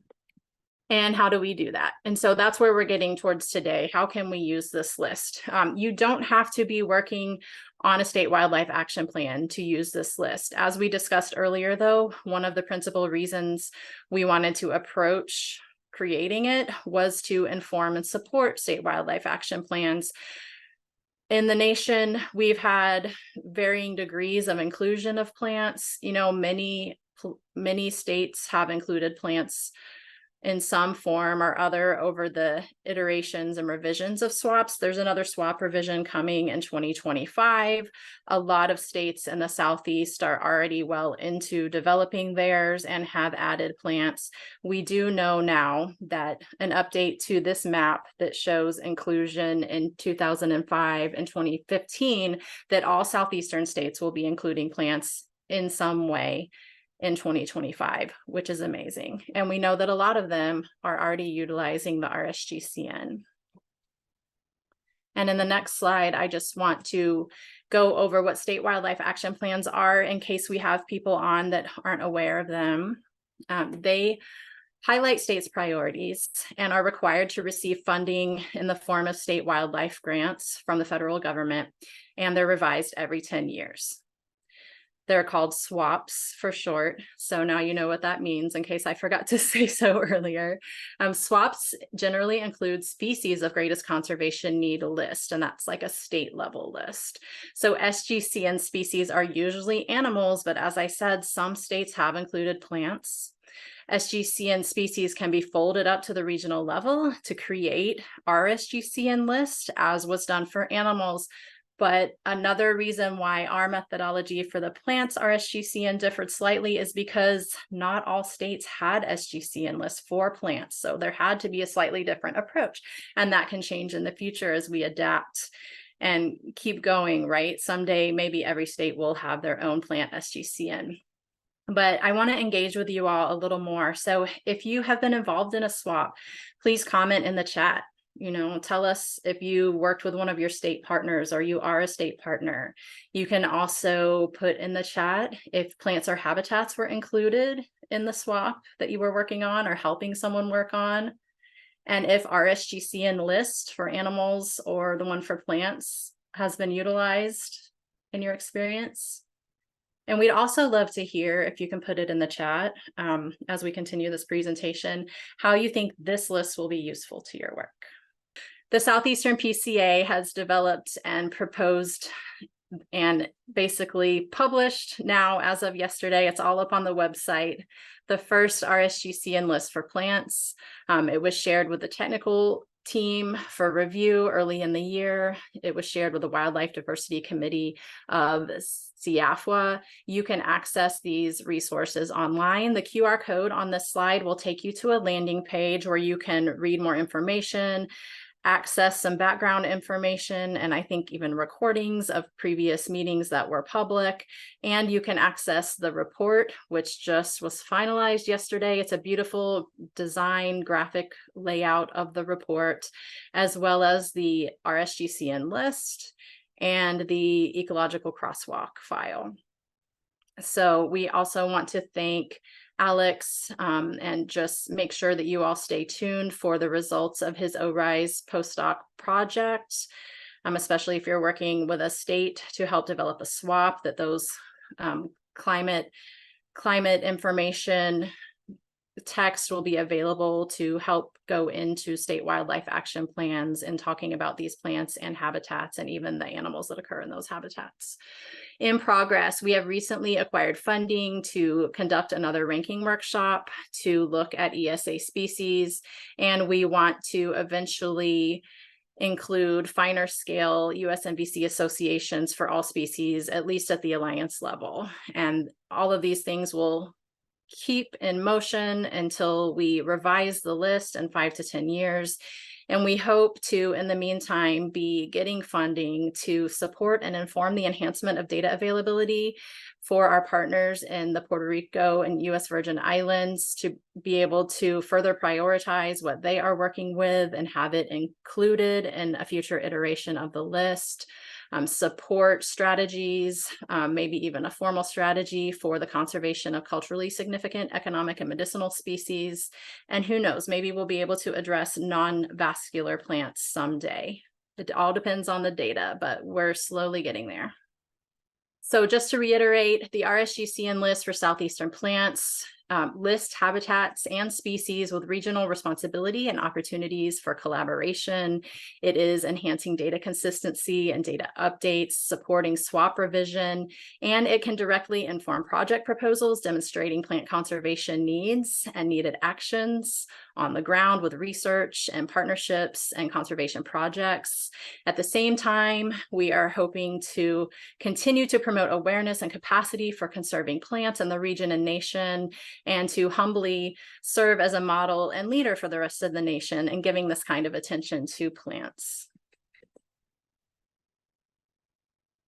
And how do we do that? And so that's where we're getting towards today. How can we use this list? You don't have to be working on a state wildlife action plan to use this list. As we discussed earlier, though, one of the principal reasons we wanted to approach creating it was to inform and support state wildlife action plans. In the nation, we've had varying degrees of inclusion of plants. You know, many states have included plants in some form or other over the iterations and revisions of swaps. There's another swap revision coming in 2025. A lot of states in the Southeast are already well into developing theirs and have added plants. We do know now that an update to this map that shows inclusion in 2005 and 2015, that all Southeastern states will be including plants in some way in 2025, which is amazing. And we know that a lot of them are already utilizing the RSGCN. And in the next slide, I just want to go over what state wildlife action plans are in case we have people on that aren't aware of them. They highlight states' priorities and are required to receive funding in the form of state wildlife grants from the federal government, and they're revised every 10 years. They're called SWAPs for short. So now you know what that means in case I forgot to say so earlier. SWAPs generally include species of greatest conservation need list, and that's like a state level list. So SGCN species are usually animals, but as I said, some states have included plants. SGCN species can be folded up to the regional level to create our SGCN list, as was done for animals. But another reason why our methodology for the plants RSGCN differed slightly is because not all states had SGCN lists for plants. So there had to be a slightly different approach, and that can change in the future as we adapt and keep going, right? Someday, maybe every state will have their own plant SGCN. But I want to engage with you all a little more. So if you have been involved in a swap, please comment in the chat. You know, tell us if you worked with one of your state partners or you are a state partner. You can also put in the chat if plants or habitats were included in the swap that you were working on or helping someone work on. and if RSGCN list for animals or the one for plants has been utilized in your experience. And we'd also love to hear, if you can put it in the chat as we continue this presentation, how you think this list will be useful to your work. The Southeastern PCA has developed and proposed and basically published now as of yesterday. It's all up on the website. The first RSGCN list for plants. It was shared with the technical team for review early in the year. It was shared with the Wildlife Diversity Committee of CIAFWA. You can access these resources online. The QR code on this slide will take you to a landing page where you can read more information, access some background information, and I think even recordings of previous meetings that were public. And you can access the report, which just was finalized yesterday. It's a beautiful design graphic layout of the report, as well as the RSGCN list and the ecological crosswalk file. So we also want to thank Alex and just make sure that you all stay tuned for the results of his ORISE postdoc project, especially if you're working with a state to help develop a SWAP, that those climate information text will be available to help go into state wildlife action plans and talking about these plants and habitats and even the animals that occur in those habitats. In progress, we have recently acquired funding to conduct another ranking workshop to look at ESA species, and we want to eventually include finer scale USMVC associations for all species, at least at the alliance level. And all of these things will keep in motion until we revise the list in 5 to 10 years. And we hope to, in the meantime, be getting funding to support and inform the enhancement of data availability for our partners in the Puerto Rico and U.S. Virgin Islands to be able to further prioritize what they are working with and have it included in a future iteration of the list. Support strategies, maybe even a formal strategy for the conservation of culturally significant economic and medicinal species. And who knows, maybe we'll be able to address non-vascular plants someday. It all depends on the data, but we're slowly getting there. So just to reiterate, the RSGCN list for Southeastern plants lists habitats and species with regional responsibility and opportunities for collaboration. It is enhancing data consistency and data updates, supporting SWAP revision, and it can directly inform project proposals demonstrating plant conservation needs and needed actions on the ground with research and partnerships and conservation projects. At the same time, we are hoping to continue to promote awareness and capacity for conserving plants in the region and nation, and to humbly serve as a model and leader for the rest of the nation in giving this kind of attention to plants.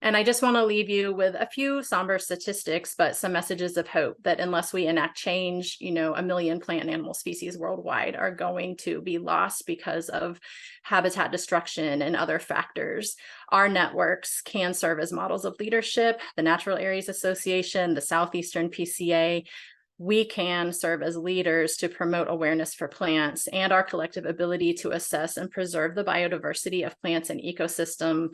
And I just want to leave you with a few somber statistics, but some messages of hope that unless we enact change, 1 million plant and animal species worldwide are going to be lost because of habitat destruction and other factors. Our networks can serve as models of leadership. The Natural Areas Association, the Southeastern PCA, we can serve as leaders to promote awareness for plants, and our collective ability to assess and preserve the biodiversity of plants and ecosystem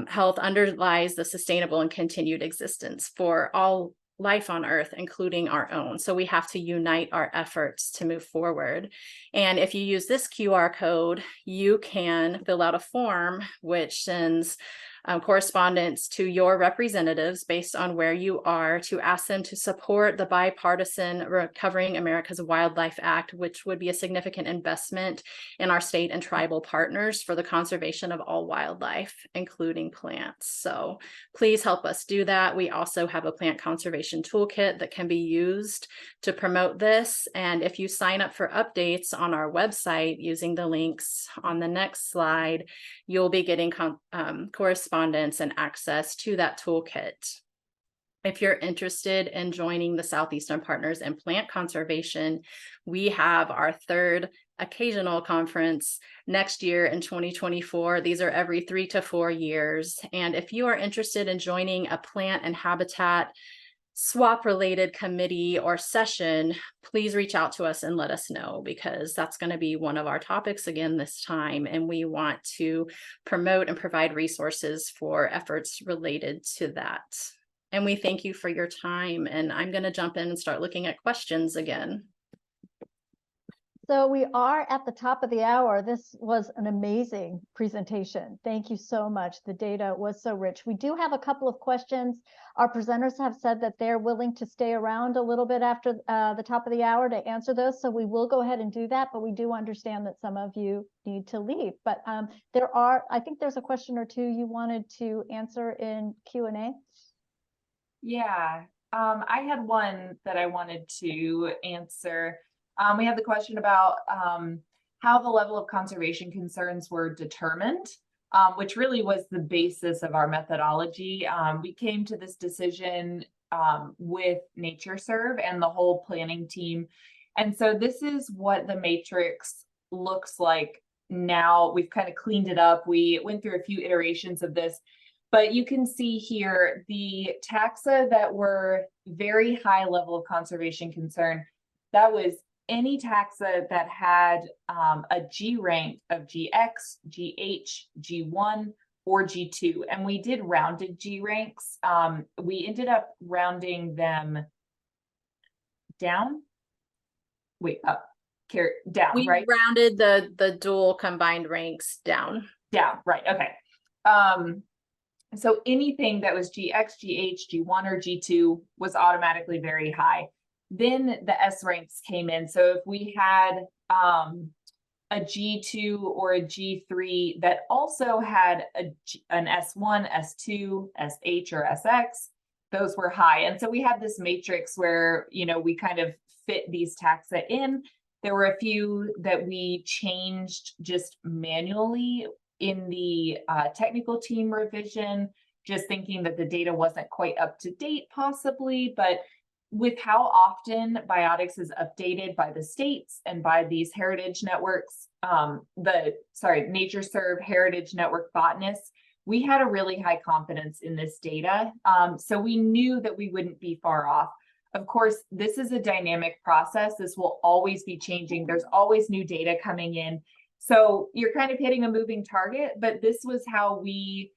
health underlies the sustainable and continued existence for all life on Earth, including our own. So we have to unite our efforts to move forward. And if you use this QR code, you can fill out a form which sends correspondence to your representatives based on where you are to ask them to support the bipartisan Recovering America's Wildlife Act, which would be a significant investment in our state and tribal partners for the conservation of all wildlife, including plants. So please help us do that. We also have a plant conservation toolkit that can be used to promote this. And if you sign up for updates on our website using the links on the next slide, you'll be getting correspondence and access to that toolkit. If you're interested in joining the Southeastern Partners in Plant Conservation, we have our third occasional conference next year in 2024. These are every 3 to 4 years. And if you are interested in joining a plant and habitat swap related committee or session, please reach out to us and let us know, because that's going to be one of our topics again this time. And we want to promote and provide resources for efforts related to that. And we thank you for your time. And I'm going to jump in and start looking at questions again. So we are at the top of the hour. This was an amazing presentation. Thank you so much. The data was so rich. We do have a couple of questions. Our presenters have said that they're willing to stay around a little bit after the top of the hour to answer those. So we will go ahead and do that, but we do understand that some of you need to leave. But I think there's a question or two you wanted to answer in Q&A. Yeah, I had one that I wanted to answer. We had the question about how the level of conservation concerns were determined, which really was the basis of our methodology. We came to this decision with NatureServe and the whole planning team. And so this is what the matrix looks like now. We've kind of cleaned it up. We went through a few iterations of this, but you can see here the taxa that were very high level of conservation concern. That was any taxa that had a G rank of GX, GH, G1, or G2. And we did rounded G ranks. We ended up rounding them down. Wait, up, down, We right? rounded the dual combined ranks down. Down, right, okay. So anything that was GX, GH, G1, or G2 was automatically very high. Then the S ranks came in. So if we had a G2 or a G3 that also had an S1, S2, SH, or SX, those were high. And so we had this matrix where, you know, we kind of fit these taxa in. There were a few that we changed just manually in the technical team revision, just thinking that the data wasn't quite up to date possibly, but with how often biotics is updated by the states and by these heritage networks, NatureServe Heritage Network botanists, we had a really high confidence in this data. So we knew that we wouldn't be far off. Of course, this is a dynamic process. This will always be changing. There's always new data coming in. So you're kind of hitting a moving target, but this was how we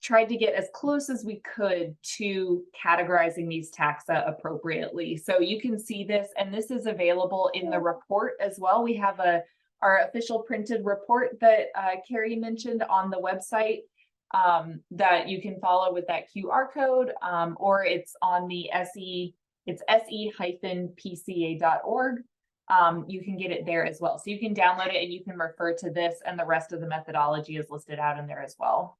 tried to get as close as we could to categorizing these taxa appropriately. So you can see this, and this is available in the report as well. We have our official printed report that Carrie mentioned on the website that you can follow with that QR code, or it's on the it's se-pca.org. You can get it there as well. So you can download it and you can refer to this, and the rest of the methodology is listed out in there as well.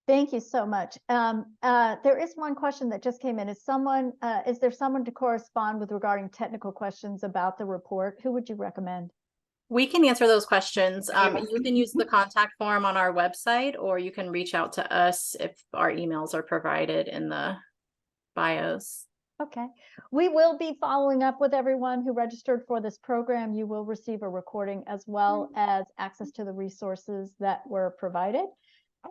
Thank you so much. There is one question that just came in. Is there someone to correspond with regarding technical questions about the report? Who would you recommend? We can answer those questions. You can use the contact form on our website, or you can reach out to us if our emails are provided in the bios. Okay. We will be following up with everyone who registered for this program. You will receive a recording as well as access to the resources that were provided.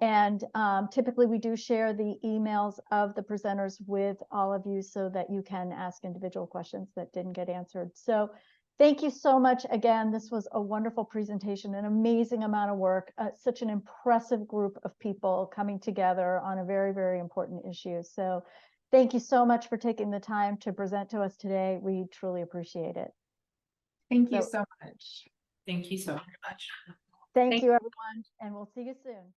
And typically we do share the emails of the presenters with all of you so that you can ask individual questions that didn't get answered. So thank you so much again. This was a wonderful presentation, an amazing amount of work, such an impressive group of people coming together on a very, very important issue. So thank you so much for taking the time to present to us today. We truly appreciate it. Thank you so much. Thank you so much. Thank you, everyone, and we'll see you soon.